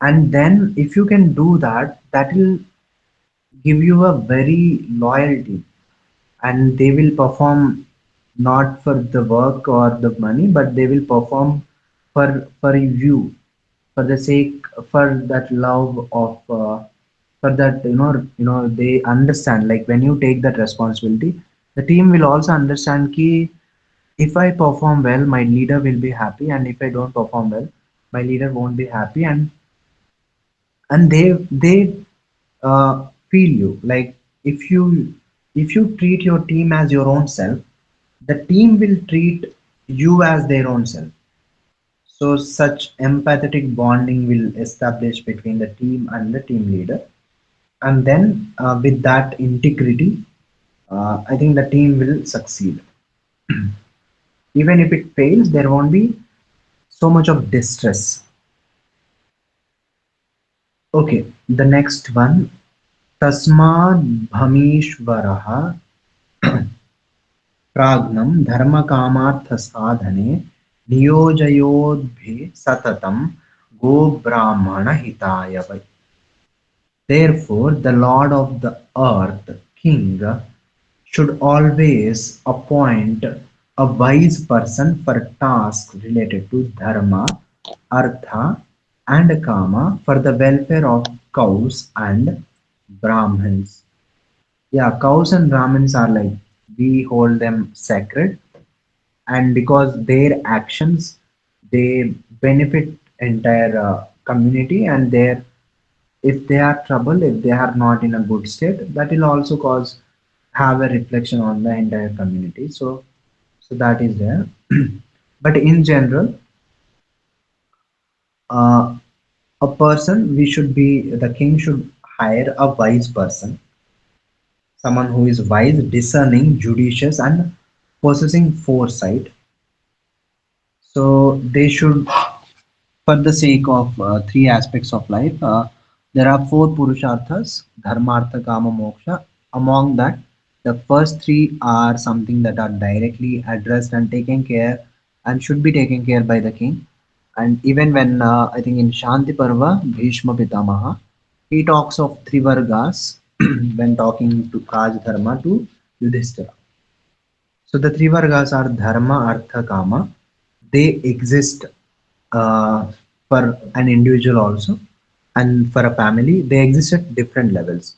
Speaker 1: And then if you can do that, that will give you a very loyalty, and they will perform not for the work or the money, but they will perform for you, for the sake, for that love of for that, they understand, like when you take that responsibility, the team will also understand ki, if I perform well, my leader will be happy, and if I don't perform well, my leader won't be happy. And they feel you, like if you treat your team as your own self, the team will treat you as their own self. So such empathetic bonding will establish between the team and the team leader, and then with that integrity, I think the team will succeed. Even if it fails, there won't be so much of distress. Okay, the next one, tasmad bhamishvaraha प्राज्ञं धर्मकामार्थसाधने नियोजयोद्भिः सततं गोब्राह्मणहिताय वै. Therefore, the Lord of the earth, King, should always appoint a wise person for tasks related to dharma, artha, and kama for the welfare of cows and brahmins. Yeah, cows and brahmins are like, we hold them sacred. and because their actions, they benefit entire community, and their, if they are trouble, if they are not in a good state, that will also cause, have a reflection on the entire community. So that is there. But in general, uh, a person, we should be, the king should hire a wise person, someone who is wise, discerning, judicious, and possessing foresight. So they should, for the sake of three aspects of life, there are four purusharthas: dharma, artha, kama, moksha. Among that, the first three are something that are directly addressed and taken care, and should be taken care by the king. And even when I think in Shanti Parva, Bhishma Pitamaha, he talks of three vargas when talking to Raj Dharma to Yudhishthira. So the three vargas are dharma, artha, kama. They exist for an individual also, and for a family. They exist at different levels.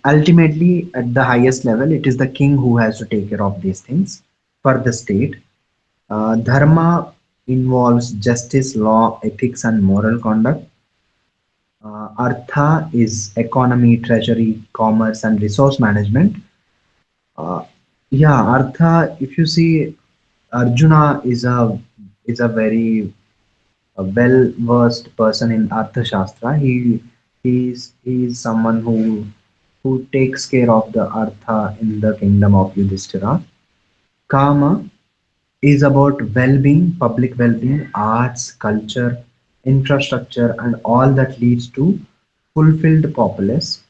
Speaker 1: Ultimately, at the highest level, it is the king who has to take care of these things for the state. Dharma involves justice, law, ethics, and moral conduct. Artha is economy, treasury, commerce, and resource management. Uh, yeah, Artha. If you see, Arjuna is a very a well versed person in Arthashastra. He is someone who takes care of the Artha in the kingdom of Yudhishthira. Kama is about well-being, public well-being, arts, culture, infrastructure, and all that leads to fulfilled populace.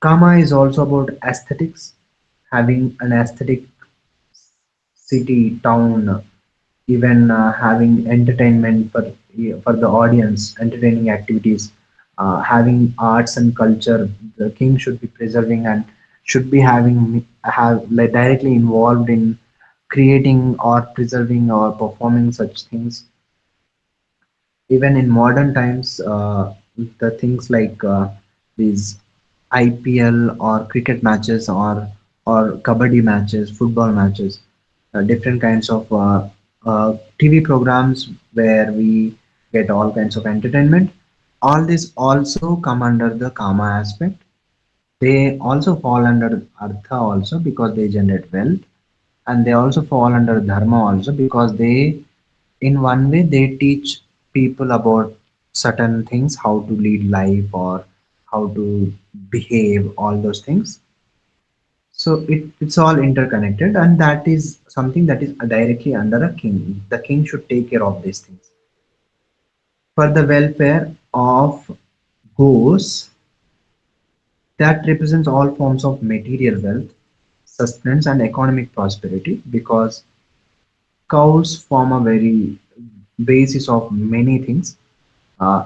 Speaker 1: Kama is also about aesthetics, having an aesthetic city, town, even having entertainment for the audience, entertaining activities, having arts and culture. The king should be preserving and should be have like directly involved in creating or preserving or performing such things. Even in modern times, the things like these IPL or cricket matches, or kabaddi matches, football matches, different kinds of TV programs where we get all kinds of entertainment. All this also come under the kama aspect. They also fall under artha also because they generate wealth, and they also fall under dharma also because they, in one way, they teach people about certain things, how to lead life or how to behave, all those things. So it's all interconnected, and that is something that is directly under a king. The king should take care of these things for the welfare of goes, that represents all forms of material wealth, sustenance, and economic prosperity, because cows form a very basis of many things,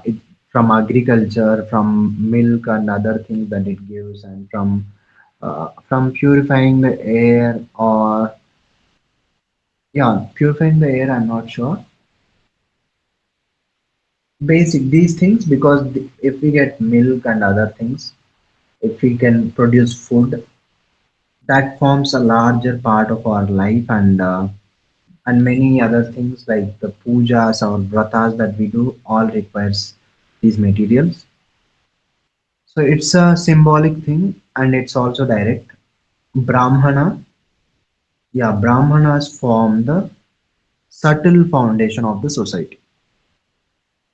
Speaker 1: it, from agriculture, from milk and other things that it gives, and from purifying the air, or yeah, purifying the air, I'm not sure. Basic these things, because if we get milk and other things, if we can produce food, that forms a larger part of our life, and many other things like the pujas or vratas that we do all requires these materials. So it's a symbolic thing, and it's also direct. Brahmana, yeah, Brahmanas form the subtle foundation of the society.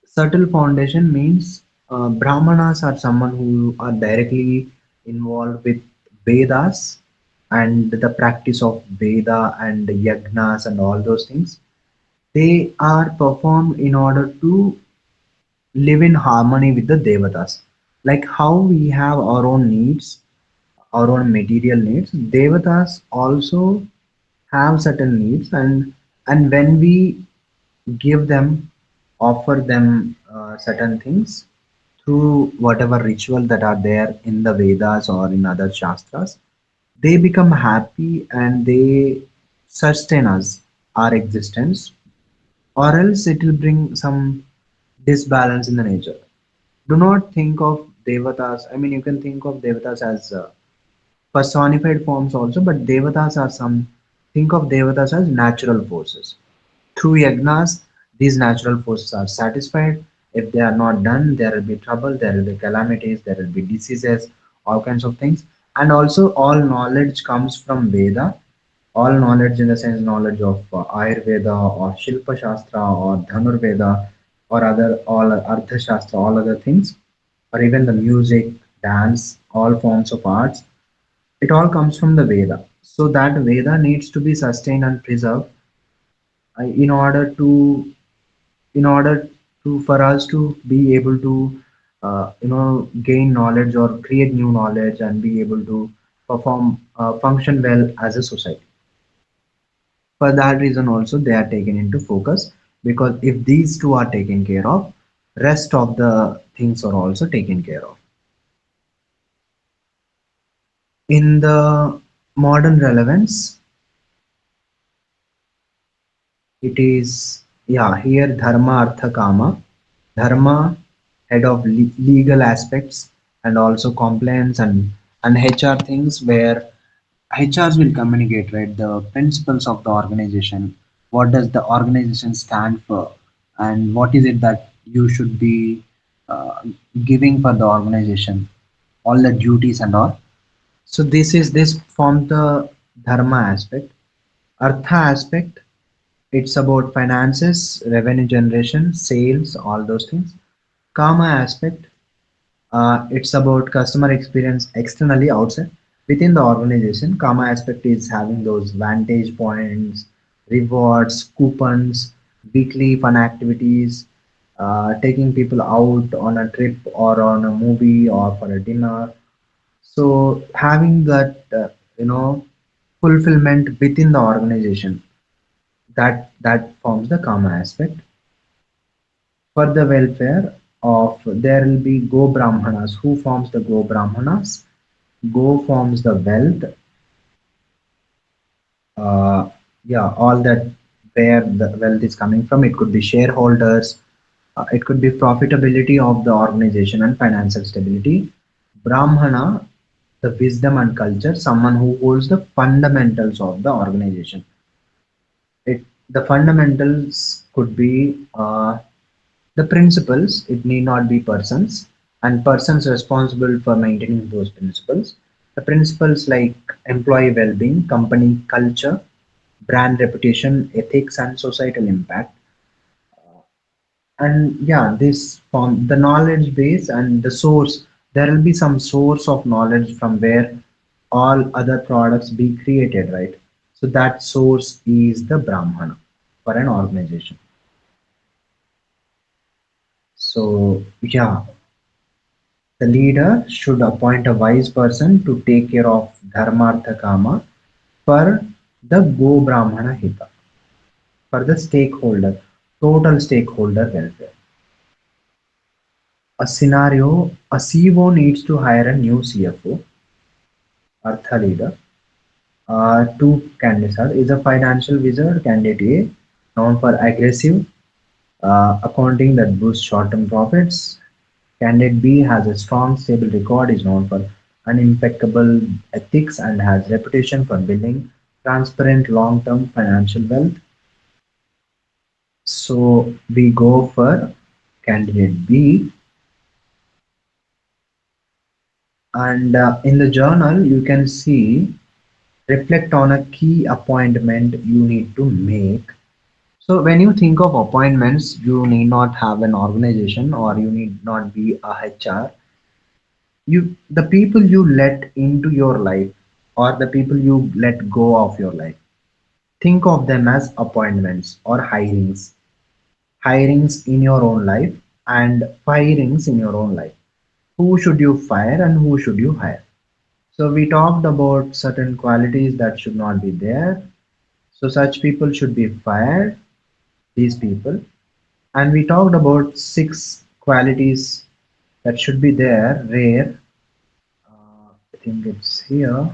Speaker 1: Subtle foundation means Brahmanas are someone who are directly involved with Vedas and the practice of Veda and yagnas and all those things. They are performed in order to live in harmony with the Devatas. Like how we have our own needs, our own material needs, Devatas also have certain needs, and when we give them, offer them certain things through whatever ritual that are there in the Vedas or in other Shastras, they become happy and they sustain us, our existence, or else it will bring some disbalance in the nature. Do not think of Devatas, I mean, you can think of Devatas as personified forms also, but Devatas are some. Think of devatas as natural forces. Through yagnas, these natural forces are satisfied. If they are not done, there will be trouble, there will be calamities, there will be diseases, all kinds of things. And also, all knowledge comes from Veda. All knowledge, in the sense, knowledge of Ayurveda or Shilpa Shastra or Dhanurveda or other all Artha Shastra, all other things, or even the music, dance, all forms of arts. It all comes from the Veda. So that Veda needs to be sustained and preserved in order to for us to be able to gain knowledge or create new knowledge and be able to perform function well as a society. For that reason also they are taken into focus, because if these two are taken care of, rest of the things are also taken care of. In the modern relevance, it is, yeah, here dharma, artha, kama. Dharma, head of legal aspects and also compliance and HR things, where HRs will communicate, right, the principles of the organization. What does the organization stand for, and what is it that you should be uh, giving for the organization, all the duties and all. So this forms the dharma aspect. Artha aspect, it's about finances, revenue generation, sales, all those things. Kama aspect, it's about customer experience externally outside. Within the organization, Kama aspect is having those vantage points, rewards, coupons, weekly fun activities, taking people out on a trip or on a movie or for a dinner. So having that, fulfillment within the organization, that forms the Kama aspect. For the welfare of, there will be Go Brahmanas. Who forms the Go Brahmanas? Go forms the wealth. Uh, yeah, all that, where the wealth is coming from. It could be shareholders. It could be profitability of the organization and financial stability. Brahmana, the wisdom and culture. Someone who holds the fundamentals of the organization. The fundamentals could be the principles. It need not be persons, and persons responsible for maintaining those principles. The principles like employee well-being, company culture, brand reputation, ethics, and societal impact. And yeah, this form the knowledge base and the source. There will be some source of knowledge from where all other products be created, right? So that source is the Brahmana for an organization. So yeah, the leader should appoint a wise person to take care of Dharmartha Kama for the Go Brahmana Hita, for the stakeholder, total stakeholder welfare. A scenario, a CEO needs to hire a new CFO, Artha leader. Two candidates are, is a financial wizard, candidate A, known for aggressive accounting that boosts short-term profits. Candidate B has a strong, stable record, is known for unimpeccable ethics, and has reputation for building transparent, long-term financial wealth. So we go for candidate B, and in the journal you can see, reflect on a key appointment you need to make. So when you think of appointments, you need not have an organization or you need not be a HR. The people you let into your life or the people you let go of your life, think of them as appointments or hirings in your own life and firings in your own life. Who should you fire and who should you hire? So we talked about certain qualities that should not be there. So such people should be fired, these people. And we talked about six qualities that should be there, rare. I think it's here.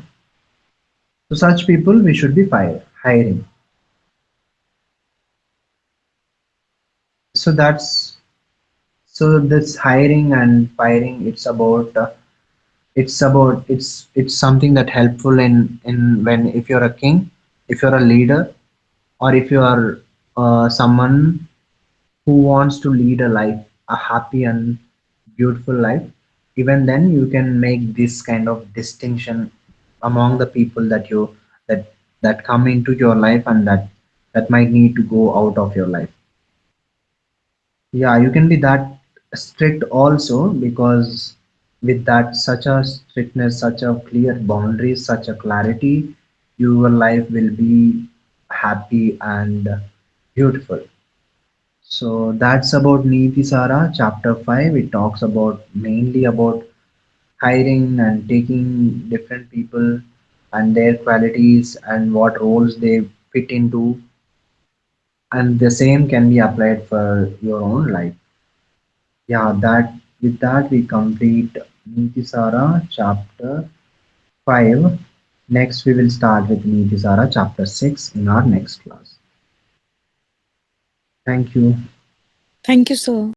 Speaker 1: So such people we should be hiring. So that's, so this hiring and firing. It's something that helpful in when if you're a king. if you're a leader, or if you are someone who wants to lead a life, a happy and beautiful life, even then you can make this kind of distinction among the people that that come into your life, and that might need to go out of your life. Yeah, you can be that strict also, because with that such a strictness, such a clear boundaries, such a clarity, your life will be happy and beautiful. So that's about Niti Sara, chapter 5. It talks about mainly about hiring and taking different people and their qualities and what roles they fit into, and the same can be applied for your own life. Yeah, that with that we complete Niti Sara chapter 5. Next we will start with Niti Sara chapter 6 in our next class. Thank you.
Speaker 2: Thank you, sir.